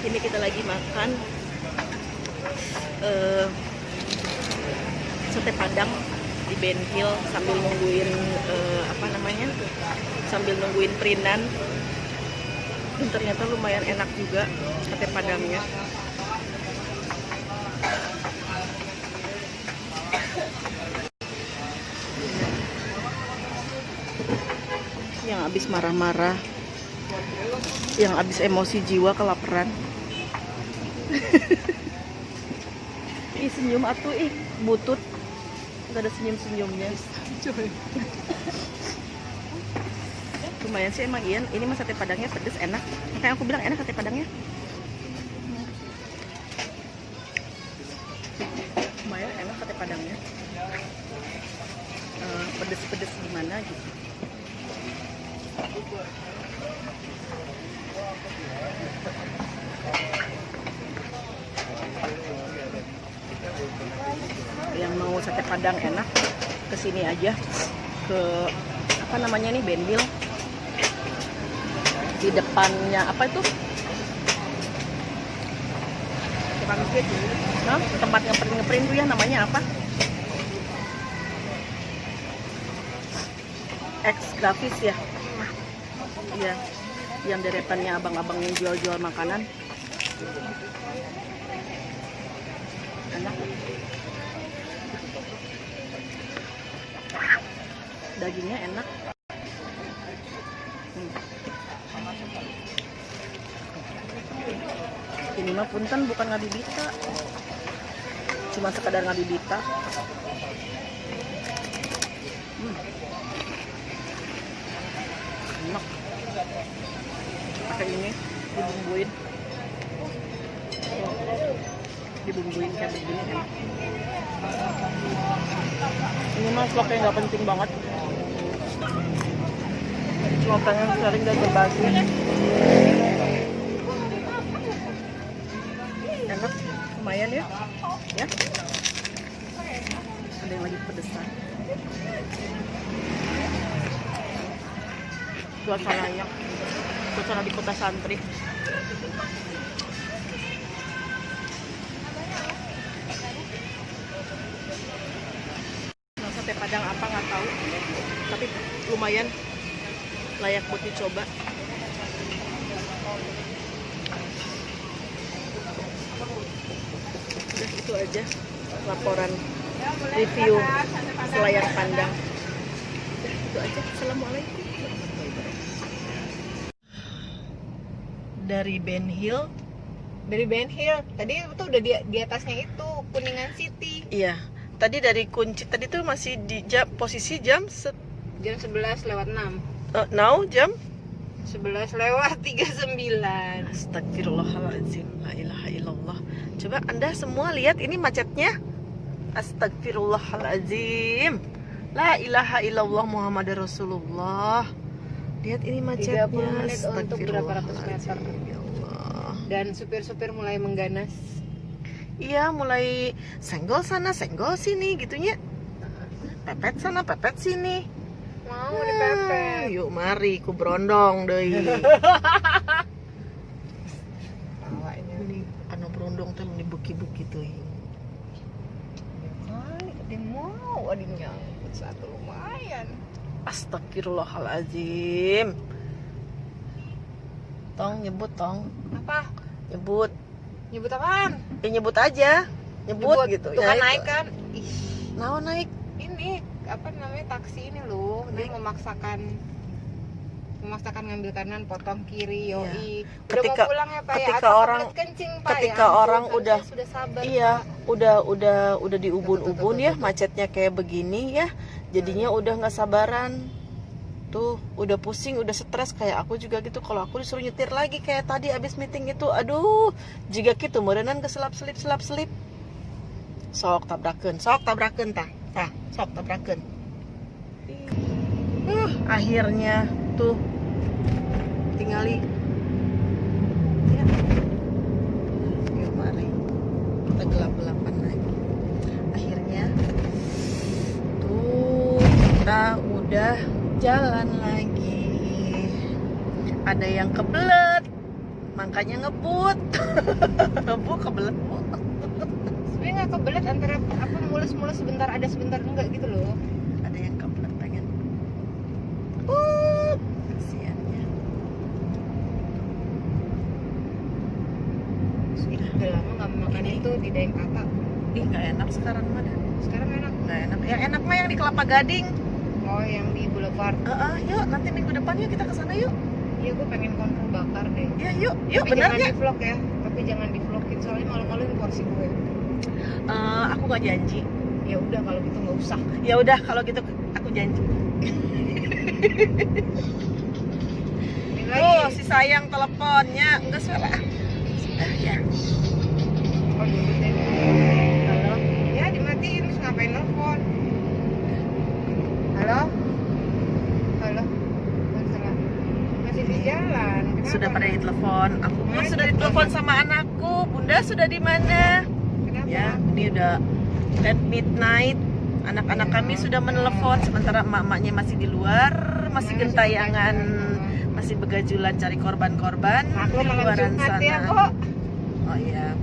Ini kita lagi makan sate padang di Ben Hill sambil nungguin sambil nungguin perinan. Dan ternyata lumayan enak juga sate padangnya. Yang habis marah-marah, yang habis emosi jiwa kelaparan. Ih, senyum atuh, ih butut, nggak ada senyum-senyumnya. Lumayan sih emang Ian, ini mah sate padangnya pedes enak, makanya aku bilang enak sate padangnya. Lumayan enak sate padangnya, pedes-pedes gimana gitu. Yang mau sate padang enak kesini aja ke apa namanya nih, Ben Hill. Di depannya apa itu? Tempat ngeprint tuh ya, namanya apa? X Grafis ya. Iya, yang deretannya abang-abang yang jual-jual makanan. Enak. Dagingnya enak. Ini mah punten bukan ngabibita, cuma sekadar ngabibita. Enak. Pakai ini dibumbuin kayak begini enak. Ini mah vlognya nggak penting banget, cuma pengen sharing dan berbagi. Enak, lumayan ya. Ada yang lagi pedesan. Suasana di kota santri. Nah, sate padang apa nggak tahu, tapi lumayan layak buat dicoba. Udah itu aja laporan review selayar pandang. Itu aja. Assalamualaikum. Dari Ben Hill. Tadi itu udah di atasnya itu Kuningan City. Iya. Tadi dari kunci tadi tuh masih di posisi jam 11:06. Now jam 11:39. Astagfirullahaladzim, la ilaha illallah. Coba Anda semua lihat ini macetnya. Astagfirullahaladzim, la ilaha illallah Muhammadar Rasulullah. Lihat ini macetnya. 30 menit untuk berapa ratus meter. Ya Allah. Dan supir-supir mulai mengganas. Iya, mulai senggol sana, senggol sini gitunya. Pepet sana, pepet sini. Mau dipepet. Yuk mari ku berondong deui. Ini anu berondong teh meni buki-buki teuing. Kali ada mau adinya satu lumayan. Astagfirullahaladzim. Tong nyebut tong. Apa? Nyebut apaan? nyebut aja. Nyebut gitu. Tuh kan naik kan? Ih, naon naik? ini apa namanya, taksi ini loh. Dia memaksakan ngambil kanan, potong kiri, yoi. Udah Ketika- mau pulang ya Pak ya? ketika Atau orang- kebelet kencing Pak ketika ya? Ampun, orang kan udah- saya sudah sabar. Iya, Pak. udah di ubun-ubun ya, macetnya kayak begini ya. Jadinya udah nggak sabaran. Tuh, udah pusing, udah stres kayak aku juga gitu. Kalau aku disuruh nyetir lagi kayak tadi abis meeting itu, aduh, jika gitu merenan keselap-selip. Sok tabrakeun tah, sok tabrakeun. Akhirnya tuh tingali. Ya. Yuk mari kita gelap-gelapan lagi. Akhirnya tuh kita udah jalan lagi. ada yang kebelet, makanya ngebut. Bu kebelet bu. Sebenarnya nggak kebelet antara apa mulus-mulus sebentar ada sebentar enggak gitu loh. Ada yang kebelet pengen. Kasiannya. Udah lama nggak makan Ini. itu di Daeng Kata. Ih nggak enak sekarang mah dah. Sekarang enak. Nggak enak. Yang enak mah yang di Kelapa Gading. Oh, yang di Boulevard. Yuk nanti minggu depan yuk kita ke sana yuk. Iya, gue pengen konvo bakar deh. Ya yuk Tapi bener jangan ya. di vlog ya. Tapi jangan di vlogin soalnya malu-maluin porsi gue. Aku nggak janji. Ya udah kalau gitu nggak usah. Ya udah kalau gitu aku janji. Ini Oh lagi. si sayang teleponnya enggak salah. Sudah ya. Oh, dulu deh. Halo. Ya dimatiin terus ngapain nelfon? Halo. Halo. Masalah. Masih di jalan. Kenapa? Sudah pada ditelepon. Aku pun Nah, sudah itu ditelepon mana? sama anakku. Bunda sudah di mana? Kenapa? Ya, ini udah at midnight. Anak-anak Ya. kami sudah menelepon sementara emak-emaknya masih di luar, masih Mana gentayangan, sudah masih begajulan cari korban-korban Maklum di malam luaran Jumat sana. ya kok. Oh iya.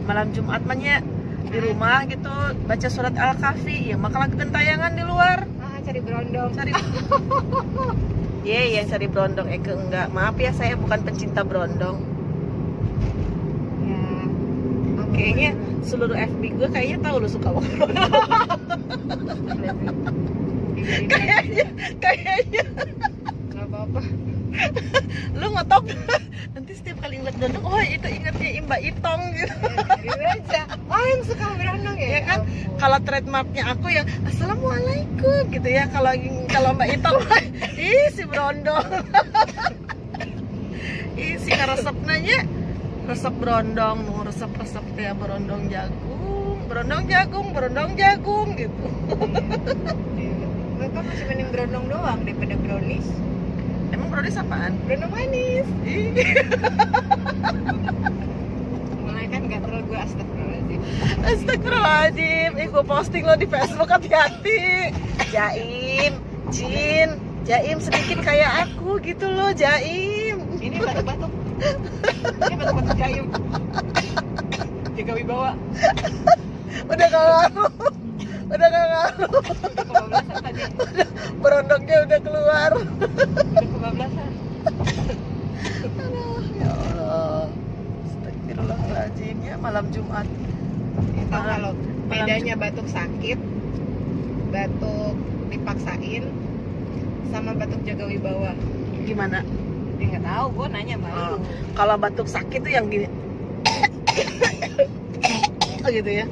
Malam Jumat mahnya di rumah gitu baca surat Al-Kahfi. Ya, maka lagi gentayangan di luar. Cari berondong. Cari yang cari berondong Eke enggak. Maaf ya saya bukan pencinta berondong. Ya. Ampun. Kayaknya seluruh FB gue kayaknya tahu lu suka sama berondong. Kayaknya Gak apa-apa. lu ngotop. Nanti setiap kali ngeliat berondong, oh itu ingetnya Mbak Itong gitu. Jadi aja. Oh, yang suka berondong ya? Ya kan? Ampun. Kalau trademarknya aku yang Assalamualaikum gitu ya. Kalau Mbak Itong, ih si berondong. Ih si resepnya resep berondong, resep ya berondong jagung gitu. Mereka masih mending berondong doang daripada brownies. Emang brownies apaan? Berondong manis. Ih, Mulai kan gatel gue, astagfirullahaladzim. Astagfirullahaladzim. Gue posting lo di Facebook, hati-hati. Jaim sedikit kayak aku gitu loh, Jaim. Ini batuk-batuk. Ini batuk-batuk jaim. Jaga wibawa. Udah gak ngaruh. Kebablasan tadi. Berondongnya udah keluar. Udah kebablasan. Aduh, ya Allah. Astagfirullahaladzim ya malam Jumat. Tahu kalau bedanya batuk sakit, batuk dipaksain, sama batuk jaga wibawa. Gimana? Ya nggak tahu, gue nanya sama lu. Kalau batuk sakit tuh yang gini. Oh gitu ya.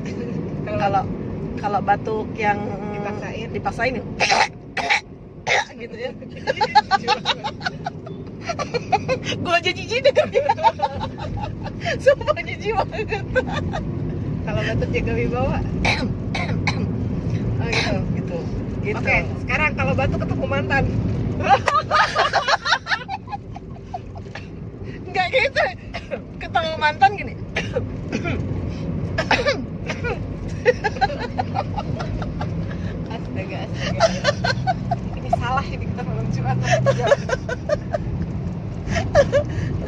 Kalau batuk yang dipaksain gitu ya. Gue aja jijik deh. Sumpah jijik banget. Kalau batuk jaga wibawa. Oh gitu. Oke, sekarang kalau batuk ketemu mantan. Enggak gitu. Ketemu mantan gini. Astaga. Ini salah ini kita malam Jumat.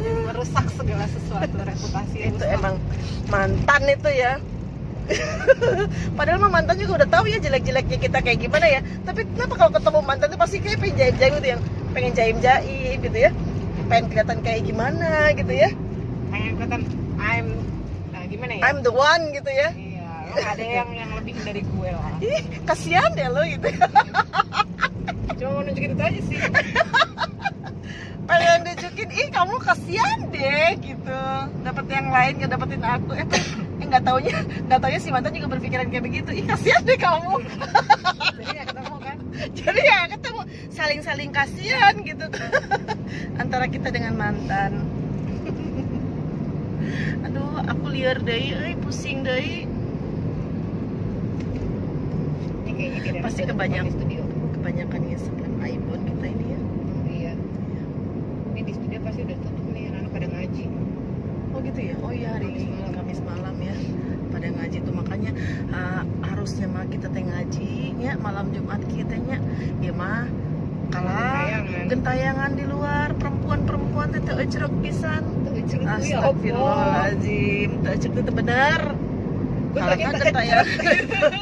Merusak segala sesuatu reputasi. Itu emang mantan itu ya. Padahal mah mantan juga udah tahu ya jelek-jeleknya kita kayak gimana ya. Tapi kenapa kalau ketemu mantan itu pasti kayak pengen jaim-jaim gitu, yang pengen jaim-jaim gitu ya. Pengen kelihatan kayak gimana gitu ya. Pengen kelihatan gimana ya? I'm the one gitu ya. Iya, lo gak ada yang lebih dari gue lah. Ih, kasihan deh lo gitu. Cuma mau nunjukin itu aja sih. Pengen nunjukin, ih kamu kasihan deh gitu. Dapat yang lain gak dapetin aku. Nggak taunya si mantan juga berpikiran kayak begitu. Ih kasihan deh kamu. Jadi gak ketemu kan? Jadi ya ketemu, saling kasihan gitu. Antara kita dengan mantan. Aduh, aku liar deh, pusing deh. Ini kayaknya tidak Pasti bisa kebanyakan di studio. Kebanyakan ngesepan iPhone kita ini ya. Iya. Ini di studio pasti udah tutup nih, anak-anak pada ngaji. Oh gitu ya. Oh iya, hari Kamis malam ya. Pada ngaji tuh makanya harusnya mah kita teh ngaji nya malam Jumat kita nya. Ya mah kalah Gentayangan. gentayangan di luar, perempuan kelakuan teh ecrek pisan. Tuh, ya Allah. Astagfirullahaladzim, teu ecrek teh bener. Gua Kalau tadi kan teu kata ya,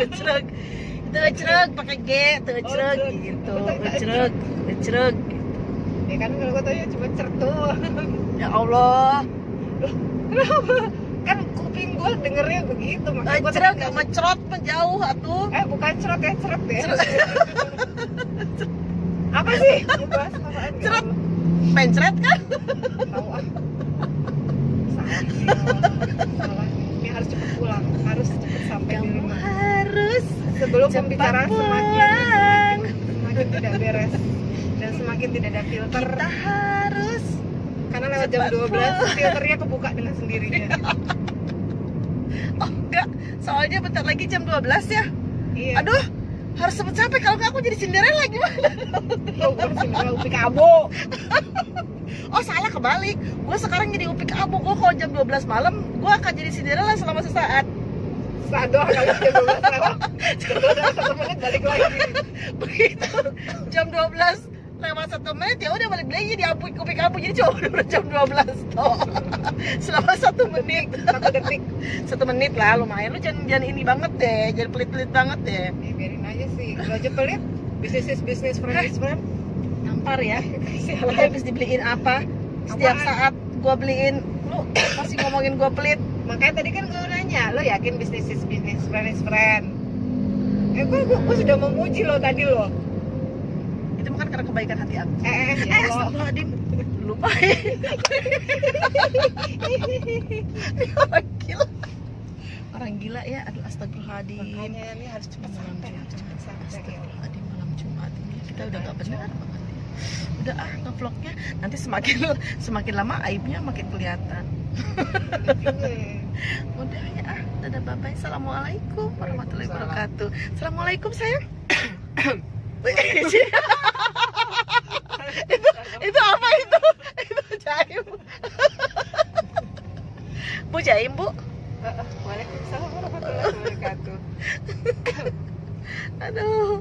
ecrek. Teu ecrek pakai G, teu ecrek ecrek. gitu. Betul, teu Ecrek, ecrek. Ya kan kalau gua tanya cuma cerek doang. Ya Allah, Kenapa? Kan kuping gua dengernya begitu, makanya gua ecrek tadi sama cerot menjauh atuh. bukan cerot ya, ceret ya. Apa sih? Gua bahas apaan? Ceret. Pencret kan? Tahu ah. Salah nih, salah. Ini harus cepat pulang, harus cepat sampai di Kamu rumah. harus Sebelum cepat pembicaraan pulang. semakin tidak beres dan semakin tidak ada filter. Kita harus Karena lewat jam cepat 12 pulang. filternya kebuka dengan sendirinya. Oh enggak, soalnya bentar lagi jam 12 ya. Iya. Aduh, harus cepet sampai, kalau enggak aku jadi Cinderella gimana? Lo bukan Cinderella, Upik Abo. Oh salah, kebalik. Gue sekarang jadi Upik Abo. Gue kalau jam 12 malam, gue akan jadi Cinderella selama sesaat. Saat doang kalau jam 12 lewat. Udah 1 menit balik lagi. Begitu jam 12 lewat 1 menit ya udah balik lagi di Upik Abo. Jadi coba udah jam 12 toh. Selama 1 menit. 1 detik. 1 menit lah lumayan. Lu jangan ini banget deh, jangan pelit-pelit banget deh. Biarin aja sih. Lo aja pelit. Business is business, friend is friend. Nampar ya. Sialan. Lu habis dibeliin apa? Setiap Apaan? saat gua beliin, lu masih ngomongin gua pelit. Makanya tadi kan gue nanya, lo yakin business is business, friend is friend? Gue sudah memuji lo tadi lo. Itu bukan karena kebaikan hati aku. Ya Allah. Astagfirullahaladzim. Lupa. Ini orang gila. Orang gila ya. Aduh, astagfirullahaladzim. Makanya ini harus cepat sampai, harus cepat sampai. Ya Allah. Astagfirullahaladzim, malam Jumat ini kita udah gak benar banget. Udah ngevlognya nanti semakin lama aibnya makin kelihatan. Udah ya, dadah bye bye. Assalamualaikum warahmatullahi wabarakatuh. Assalamualaikum sayang. itu apa itu? Itu jaim. Bu jaim bu. Waalaikumsalam warahmatullahi wabarakatuh. Aduh.